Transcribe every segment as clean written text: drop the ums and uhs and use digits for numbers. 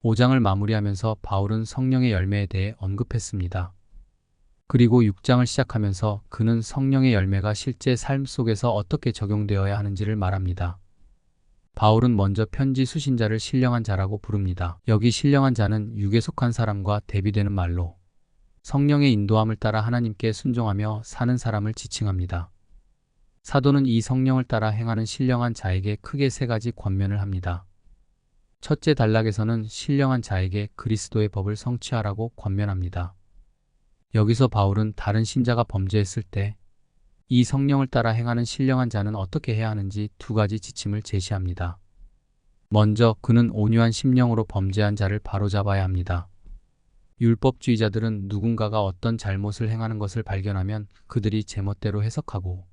5장을 마무리하면서 바울은 성령의 열매에 대해 언급했습니다. 그리고 6장을 시작하면서 그는 성령의 열매가 실제 삶 속에서 어떻게 적용되어야 하는지를 말합니다. 바울은 먼저 편지 수신자를 신령한 자라고 부릅니다. 여기 신령한 자는 육에 속한 사람과 대비되는 말로 성령의 인도함을 따라 하나님께 순종하며 사는 사람을 지칭합니다. 사도는 이 성령을 따라 행하는 신령한 자에게 크게 세 가지 권면을 합니다. 첫째 단락에서는 신령한 자에게 그리스도의 법을 성취하라고 권면합니다. 여기서 바울은 다른 신자가 범죄했을 때 이 성령을 따라 행하는 신령한 자는 어떻게 해야 하는지 두 가지 지침을 제시합니다. 먼저 그는 온유한 심령으로 범죄한 자를 바로잡아야 합니다. 율법주의자들은 누군가가 어떤 잘못을 행하는 것을 발견하면 그들이 제멋대로 해석하고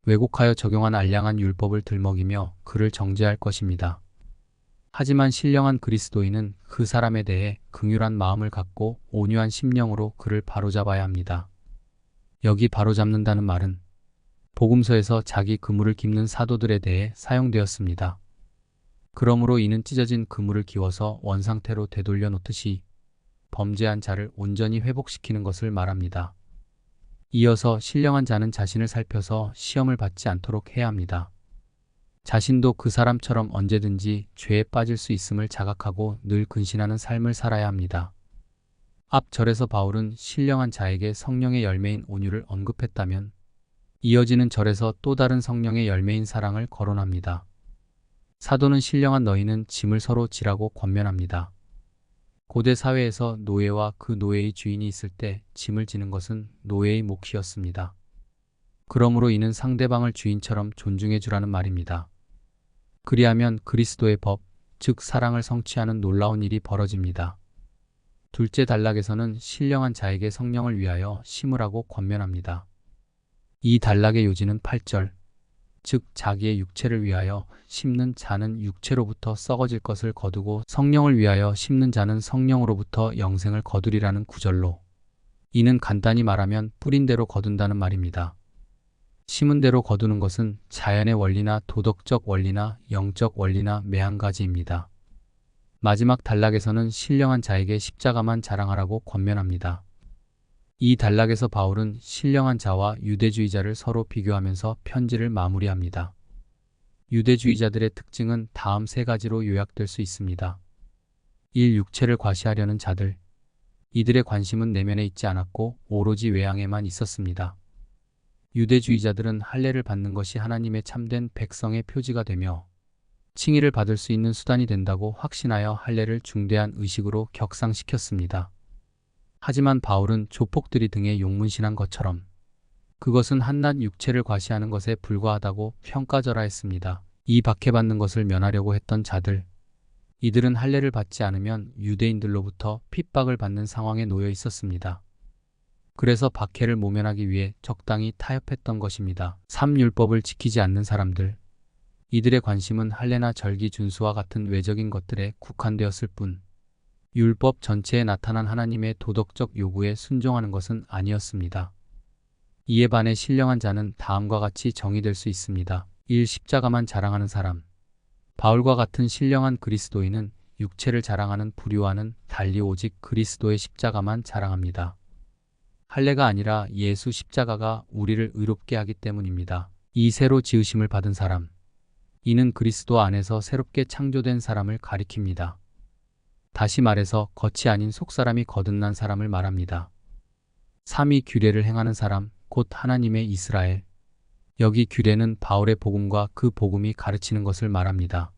왜곡하여 적용한 알량한 율법을 들먹이며 그를 정죄할 것입니다. 하지만 신령한 그리스도인은 그 사람에 대해 긍휼한 마음을 갖고 온유한 심령으로 그를 바로잡아야 합니다. 여기 바로잡는다는 말은 복음서에서 자기 그물을 깁는 사도들에 대해 사용되었습니다. 그러므로 이는 찢어진 그물을 기워서 원상태로 되돌려 놓듯이 범죄한 자를 온전히 회복시키는 것을 말합니다. 이어서 신령한 자는 자신을 살펴서 시험을 받지 않도록 해야 합니다. 자신도 그 사람처럼 언제든지 죄에 빠질 수 있음을 자각하고 늘 근신하는 삶을 살아야 합니다. 앞 절에서 바울은 신령한 자에게 성령의 열매인 온유를 언급했다면 이어지는 절에서 또 다른 성령의 열매인 사랑을 거론합니다. 사도는 신령한 너희는 짐을 서로 지라고 권면합니다. 고대 사회에서 노예와 그 노예의 주인이 있을 때 짐을 지는 것은 노예의 몫이었습니다. 그러므로 이는 상대방을 주인처럼 존중해 주라는 말입니다. 그리하면 그리스도의 법, 즉 사랑을 성취하는 놀라운 일이 벌어집니다. 둘째 단락에서는 신령한 자에게 성령을 위하여 심으라고 권면합니다. 이 단락의 요지는 8절, 즉 자기의 육체를 위하여 심는 자는 육체로부터 썩어질 것을 거두고 성령을 위하여 심는 자는 성령으로부터 영생을 거두리라는 구절로 이는 간단히 말하면 뿌린 대로 거둔다는 말입니다. 심은 대로 거두는 것은 자연의 원리나 도덕적 원리나 영적 원리나 매한 가지입니다. 마지막 단락에서는 신령한 자에게 십자가만 자랑하라고 권면합니다. 이 단락에서 바울은 신령한 자와 유대주의자를 서로 비교하면서 편지를 마무리합니다. 유대주의자들의 특징은 다음 세 가지로 요약될 수 있습니다. 1. 육체를 과시하려는 자들. 이들의 관심은 내면에 있지 않았고 오로지 외양에만 있었습니다. 유대주의자들은 할례를 받는 것이 하나님의 참된 백성의 표지가 되며 칭의를 받을 수 있는 수단이 된다고 확신하여 할례를 중대한 의식으로 격상시켰습니다. 하지만 바울은 조폭들이 등에 용문신한 것처럼 그것은 한낱 육체를 과시하는 것에 불과하다고 평가절하했습니다. 이 박해받는 것을 면하려고 했던 자들, 이들은 할례를 받지 않으면 유대인들로부터 핍박을 받는 상황에 놓여 있었습니다. 그래서 박해를 모면하기 위해 적당히 타협했던 것입니다. 3. 율법을 지키지 않는 사람들, 이들의 관심은 할례나 절기 준수와 같은 외적인 것들에 국한되었을 뿐 율법 전체에 나타난 하나님의 도덕적 요구에 순종하는 것은 아니었습니다. 이에 반해 신령한 자는 다음과 같이 정의될 수 있습니다. 1. 십자가만 자랑하는 사람. 바울과 같은 신령한 그리스도인은 육체를 자랑하는 부류와는 달리 오직 그리스도의 십자가만 자랑합니다. 할례가 아니라 예수 십자가가 우리를 의롭게 하기 때문입니다. 이 새로 지으심을 받은 사람. 이는 그리스도 안에서 새롭게 창조된 사람을 가리킵니다. 다시 말해서 겉이 아닌 속사람이 거듭난 사람을 말합니다. 3위 규례를 행하는 사람, 곧 하나님의 이스라엘. 여기 규례는 바울의 복음과 그 복음이 가르치는 것을 말합니다.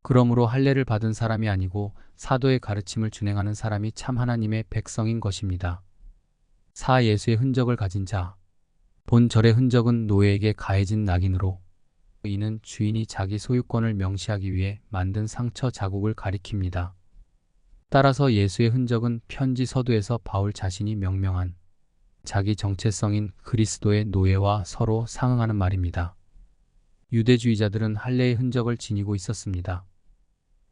그러므로 할례를 받은 사람이 아니고 사도의 가르침을 준행하는 사람이 참 하나님의 백성인 것입니다. 4. 예수의 흔적을 가진 자. 본 절의 흔적은 노예에게 가해진 낙인으로 이는 주인이 자기 소유권을 명시하기 위해 만든 상처 자국을 가리킵니다. 따라서 예수의 흔적은 편지 서두에서 바울 자신이 명명한 자기 정체성인 그리스도의 노예와 서로 상응하는 말입니다. 유대주의자들은 할례의 흔적을 지니고 있었습니다.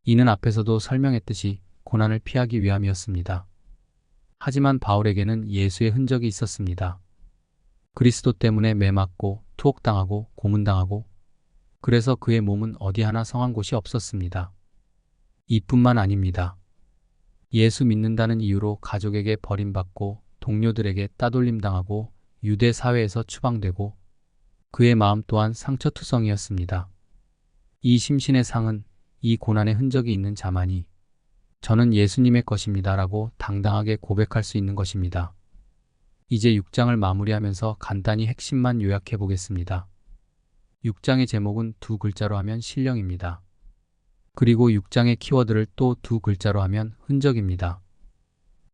이는 앞에서도 설명했듯이 고난을 피하기 위함이었습니다. 하지만 바울에게는 예수의 흔적이 있었습니다. 그리스도 때문에 매맞고 투옥당하고 고문당하고 그래서 그의 몸은 어디 하나 성한 곳이 없었습니다. 이뿐만 아닙니다. 예수 믿는다는 이유로 가족에게 버림받고 동료들에게 따돌림당하고 유대 사회에서 추방되고 그의 마음 또한 상처투성이었습니다. 이 심신의 상은 이 고난의 흔적이 있는 자만이 저는 예수님의 것입니다 라고 당당하게 고백할 수 있는 것입니다. 이제 6장을 마무리하면서 간단히 핵심만 요약해 보겠습니다. 6장의 제목은 두 글자로 하면 신령입니다. 그리고 6장의 키워드를 또 두 글자로 하면 흔적입니다.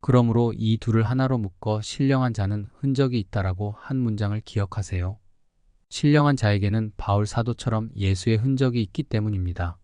그러므로 이 둘을 하나로 묶어 신령한 자는 흔적이 있다라고 한 문장을 기억하세요. 신령한 자에게는 바울 사도처럼 예수의 흔적이 있기 때문입니다.